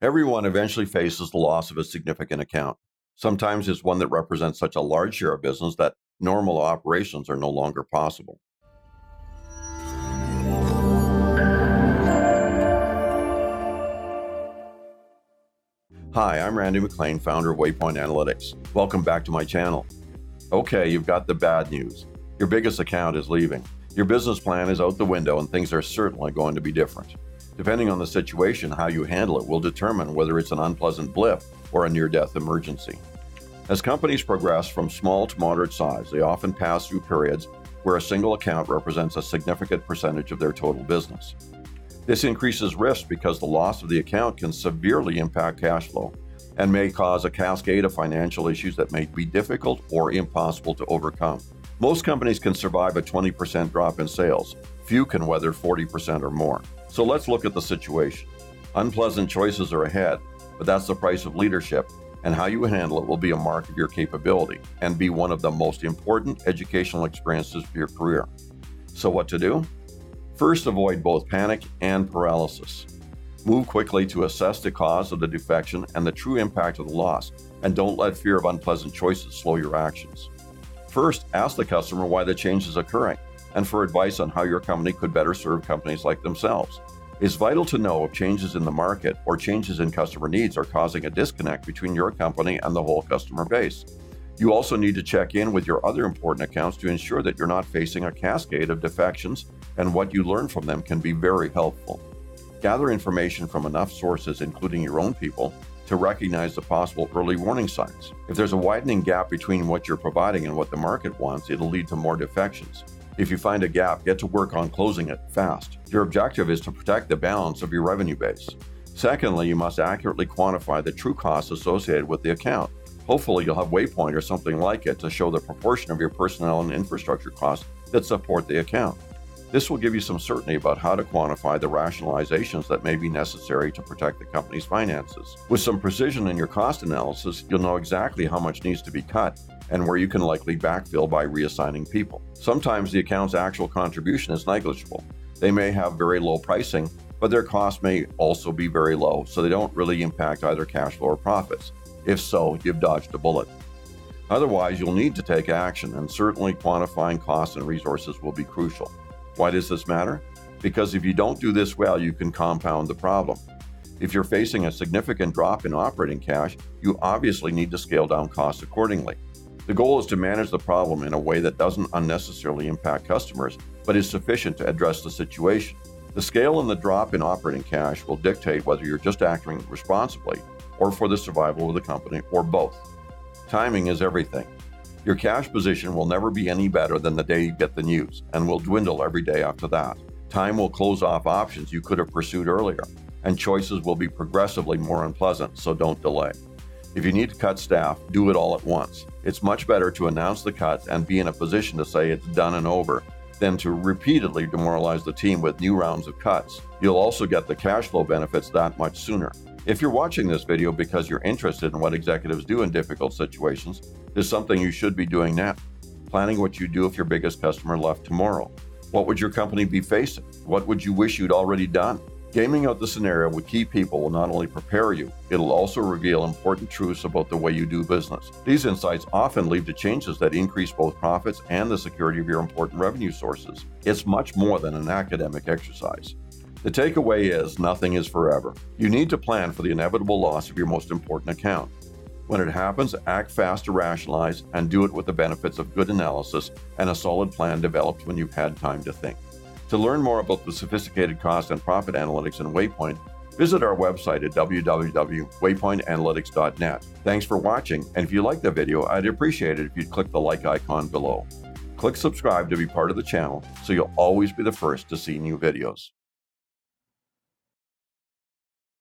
Everyone eventually faces the loss of a significant account. Sometimes it's one that represents such a large share of business that normal operations are no longer possible. Hi, I'm Randy McLean, founder of Waypoint Analytics. Welcome back to my channel. Okay, you've got the bad news. Your biggest account is leaving. Your business plan is out the window and things are certainly going to be different. Depending on the situation, how you handle it will determine whether it's an unpleasant blip or a near-death emergency. As companies progress from small to moderate size, they often pass through periods where a single account represents a significant percentage of their total business. This increases risk because the loss of the account can severely impact cash flow and may cause a cascade of financial issues that may be difficult or impossible to overcome. Most companies can survive a 20% drop in sales. Few can weather 40% or more. So let's look at the situation. Unpleasant choices are ahead, but that's the price of leadership, and how you handle it will be a mark of your capability and be one of the most important educational experiences of your career. So what to do? First, avoid both panic and paralysis. Move quickly to assess the cause of the defection and the true impact of the loss, and don't let fear of unpleasant choices slow your actions. First, ask the customer why the change is occurring and for advice on how your company could better serve companies like themselves. It's vital to know if changes in the market or changes in customer needs are causing a disconnect between your company and the whole customer base. You also need to check in with your other important accounts to ensure that you're not facing a cascade of defections, and what you learn from them can be very helpful. Gather information from enough sources, including your own people, to recognize the possible early warning signs. If there's a widening gap between what you're providing and what the market wants, it'll lead to more defections. If you find a gap, get to work on closing it fast. Your objective is to protect the balance of your revenue base. Secondly, you must accurately quantify the true costs associated with the account. Hopefully, you'll have Waypoint or something like it to show the proportion of your personnel and infrastructure costs that support the account. This will give you some certainty about how to quantify the rationalizations that may be necessary to protect the company's finances. With some precision in your cost analysis, you'll know exactly how much needs to be cut and where you can likely backfill by reassigning people. Sometimes the account's actual contribution is negligible. They may have very low pricing, but their costs may also be very low, so they don't really impact either cash flow or profits. If so, you've dodged a bullet. Otherwise, you'll need to take action, and certainly quantifying costs and resources will be crucial. Why does this matter? Because if you don't do this well, you can compound the problem. If you're facing a significant drop in operating cash, you obviously need to scale down costs accordingly. The goal is to manage the problem in a way that doesn't unnecessarily impact customers, but is sufficient to address the situation. The scale and the drop in operating cash will dictate whether you're just acting responsibly or for the survival of the company, or both. Timing is everything. Your cash position will never be any better than the day you get the news, and will dwindle every day after that. Time will close off options you could have pursued earlier, and choices will be progressively more unpleasant, so don't delay. If you need to cut staff, do it all at once. It's much better to announce the cuts and be in a position to say it's done and over than to repeatedly demoralize the team with new rounds of cuts. You'll also get the cash flow benefits that much sooner. If you're watching this video because you're interested in what executives do in difficult situations, there's something you should be doing now. Planning what you'd do if your biggest customer left tomorrow. What would your company be facing? What would you wish you'd already done? Gaming out the scenario with key people will not only prepare you, it'll also reveal important truths about the way you do business. These insights often lead to changes that increase both profits and the security of your important revenue sources. It's much more than an academic exercise. The takeaway is nothing is forever. You need to plan for the inevitable loss of your most important account. When it happens, act fast to rationalize and do it with the benefits of good analysis and a solid plan developed when you've had time to think. To learn more about the sophisticated cost and profit analytics in Waypoint, visit our website at www.waypointanalytics.net. Thanks for watching, and if you liked the video, I'd appreciate it if you'd click the like icon below. Click subscribe to be part of the channel so you'll always be the first to see new videos.